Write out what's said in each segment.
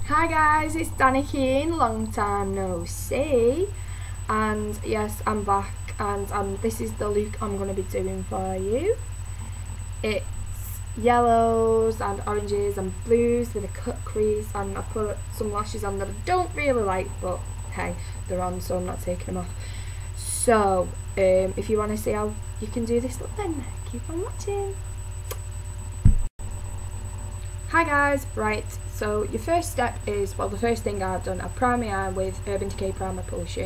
Hi guys, it's Danny Keane, long time no see, and yes, I'm back, and this is the look I'm going to be doing for you. It's yellows and oranges and blues with a cut crease, and I put some lashes on that I don't really like, but hey, they're on, so I'm not taking them off. So if you want to see how you can do this look, then keep on watching. Hi guys, right, so your first step is, well, the first thing I've done, I've primed my eye with Urban Decay Primer Polish,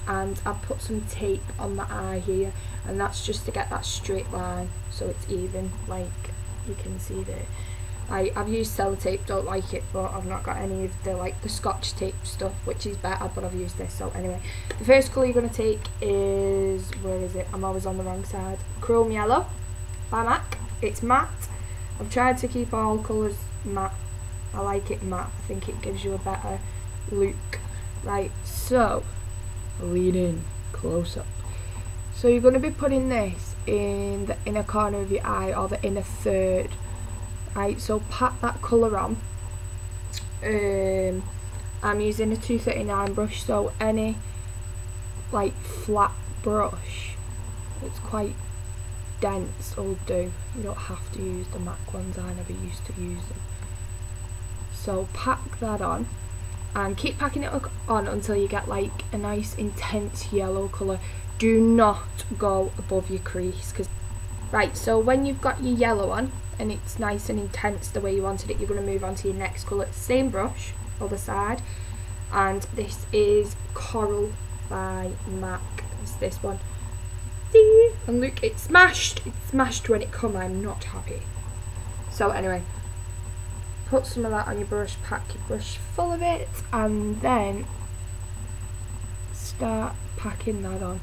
and I've put some tape on the eye here, and that's just to get that straight line so it's even, like you can see there. I've used sellotape, don't like it, but I've not got any of the the Scotch tape stuff, which is better, but I've used this. So anyway, the first colour you're going to take is, where is it? I'm always on the wrong side. Chrome Yellow by MAC. It's matte. I've tried to keep all colours matte. I like it matte. I think it gives you a better look. Right, so lean in, close up. So you're going to be putting this in the inner corner of your eye, or the inner third. Right, so pat that colour on. I'm using a 239 brush, so any flat brush that's quite dense will do. You don't have to use the MAC ones, I never used to use them. So pack that on and keep packing it on until you get a nice intense yellow colour. Do not go above your crease, right, so when you've got your yellow on and it's nice and intense the way you wanted it, you're going to move on to your next colour. Same brush, other side, and this is Coral by MAC. It's this one. And look, it smashed when it come. I'm not happy. So anyway, put some of that on your brush, pack your brush full of it, and then start packing that on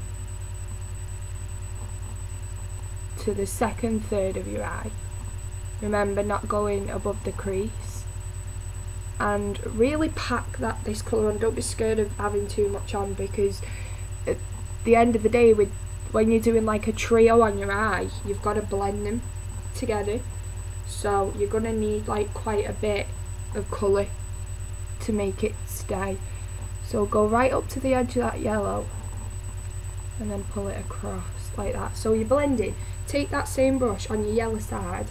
to the second third of your eye. Remember, not going above the crease, and really pack this colour on. Don't be scared of having too much on, because at the end of the day, when you're doing a trio on your eye, you've got to blend them together, so you're going to need quite a bit of colour to make it stay. So go right up to the edge of that yellow and then pull it across like that. So you're blending. Take that same brush on your yellow side,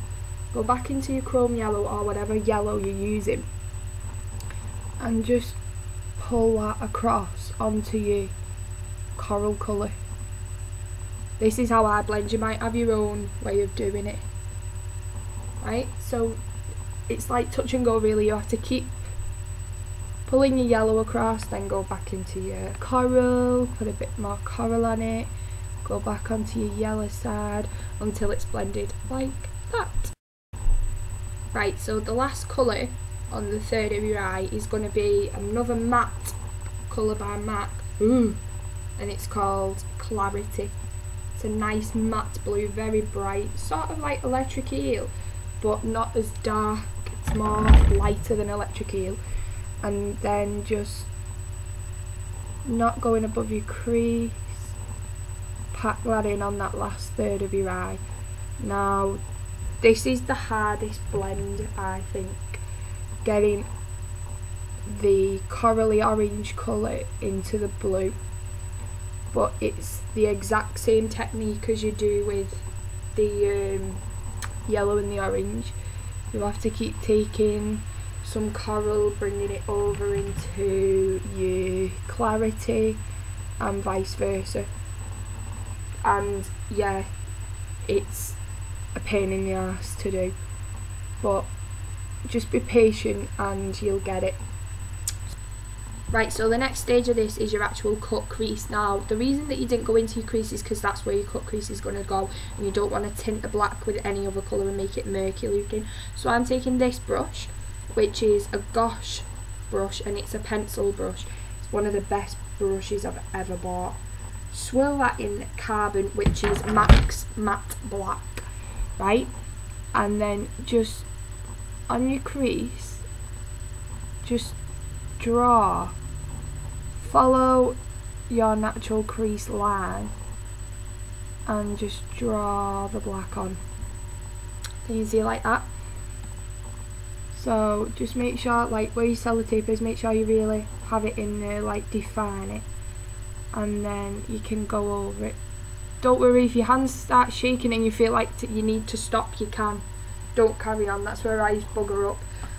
go back into your chrome yellow or whatever yellow you're using, and just pull that across onto your coral colour. This is how I blend. You might have your own way of doing it. Right, so it's like touch and go really. You have to keep pulling your yellow across, then go back into your coral, put a bit more coral on it, go back onto your yellow side until it's blended like that. Right, so the last colour on the third of your eye is going to be another matte colour by MAC. And it's called Clarity. It's a nice matte blue, very bright, sort of like electric eel, but not as dark. It's more lighter than electric eel. And then just not going above your crease, pack that in on that last third of your eye. Now this is the hardest blend, I think, getting the corally orange colour into the blue, but it's the exact same technique as you do with the yellow and the orange. You have to keep taking some coral, bringing it over into your clarity, and vice versa. And yeah, it's a pain in the ass to do, but just be patient and you'll get it. Right, so the next stage of this is your actual cut crease. Now, the reason that you didn't go into your crease is because that's where your cut crease is going to go, and you don't want to tint the black with any other colour and make it murky looking. So I'm taking this brush, which is a Gosh brush, and it's a pencil brush. It's one of the best brushes I've ever bought. Swirl that in Carbon, which is MAC's Matte Black, right? And then just on your crease, just follow your natural crease line and just draw the black on. Can you see like that? So just make sure, like where your sellotape is, make sure you really have it in there, like define it, and then you can go over it. Don't worry if your hands start shaking and you feel like you need to stop, you can. Don't carry on. That's where I used to bugger up.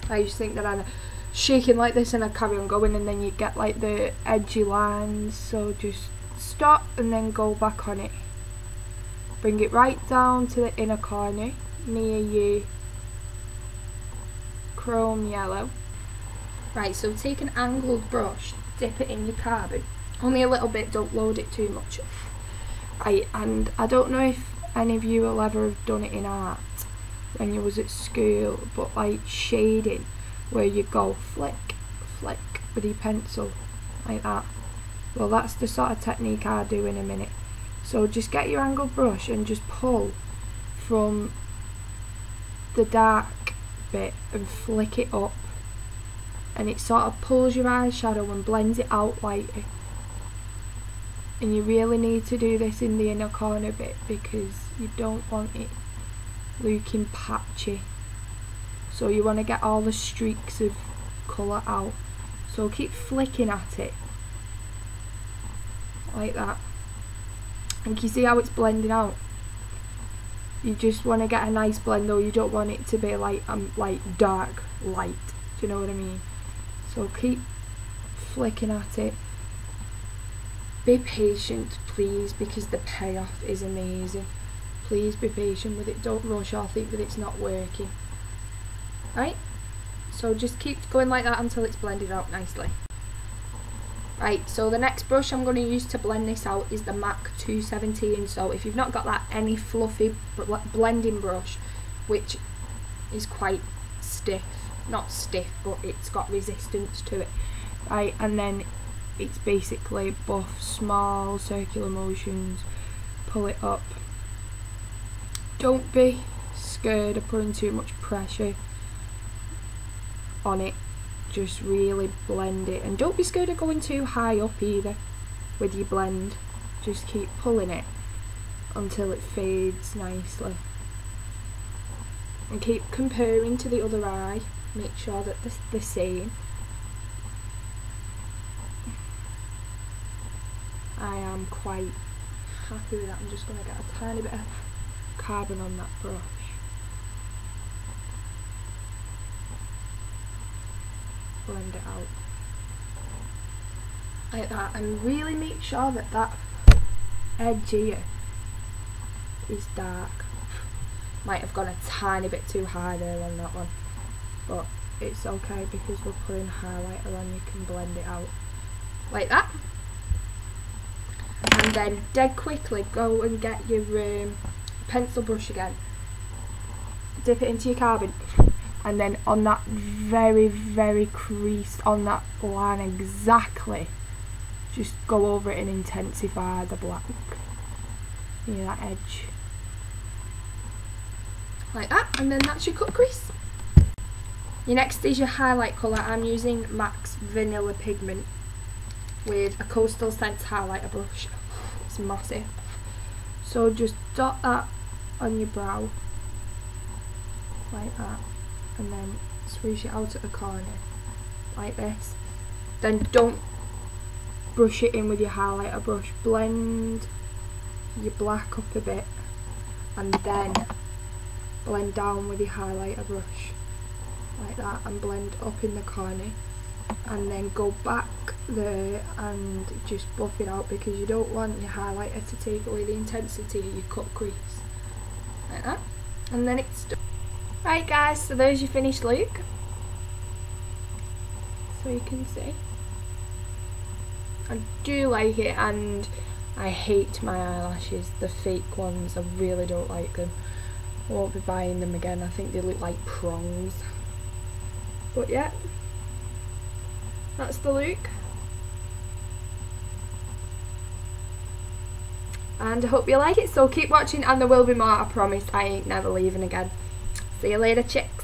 I used to think that I'm shaking like this and I carry on going, and then you get like the edgy lines. So just stop and then go back on it. Bring it right down to the inner corner near your chrome yellow. Right, so take an angled brush, dip it in your carbon. Only a little bit, don't load it too much. Right, and I don't know if any of you will ever have done it in art when you was at school, but like shading, where you go flick, flick with your pencil, like that. Well, that's the sort of technique I do in a minute. So just get your angled brush and just pull from the dark bit and flick it up, and it sort of pulls your eyeshadow and blends it out lighter. And you really need to do this in the inner corner bit because you don't want it looking patchy. So you want to get all the streaks of colour out. So keep flicking at it like that. And can you see how it's blending out? You just want to get a nice blend, though. You don't want it to be like dark light. Do you know what I mean? So keep flicking at it. Be patient, please, because the payoff is amazing. Please be patient with it. Don't rush or think that it's not working. Right? So just keep going like that until it's blended out nicely. Right, so the next brush I'm going to use to blend this out is the MAC 217. So if you've not got that, any fluffy blending brush, which is quite stiff, not stiff, but it's got resistance to it. Right, and then it's basically buff, small circular motions, pull it up. Don't be scared of putting too much pressure on it. Just really blend it, and don't be scared of going too high up either with your blend. Just keep pulling it until it fades nicely, and keep comparing to the other eye. Make sure that they're the same. I am quite happy with that. I'm just going to get a tiny bit of carbon on that brush. Blend it out like that, and really make sure that that edge here is dark. Might have gone a tiny bit too high there on that one, but it's okay because we're putting highlighter on. You can blend it out like that, and then dead quickly go and get your pencil brush again, dip it into your carbon, and then on that very crease, on that line exactly, just go over it and intensify the black near that edge like that, and then that's your cut crease. Your next is your highlight colour. I'm using MAC's Vanilla Pigment with a Coastal Scents highlighter brush. It's massive. So just dot that on your brow like that, and then swoosh it out at the corner like this. Then don't brush it in with your highlighter brush. Blend your black up a bit and then blend down with your highlighter brush like that, and blend up in the corner, and then go back there and just buff it out, because you don't want your highlighter to take away the intensity of your cut crease like that, and then it's done. Right guys, so there's your finished look, so you can see. I do like it, and I hate my eyelashes, the fake ones. I really don't like them. I won't be buying them again. I think they look like prongs. But yeah, that's the look, and I hope you like it. So keep watching, and there will be more, I promise. I ain't never leaving again. See you later, chicks.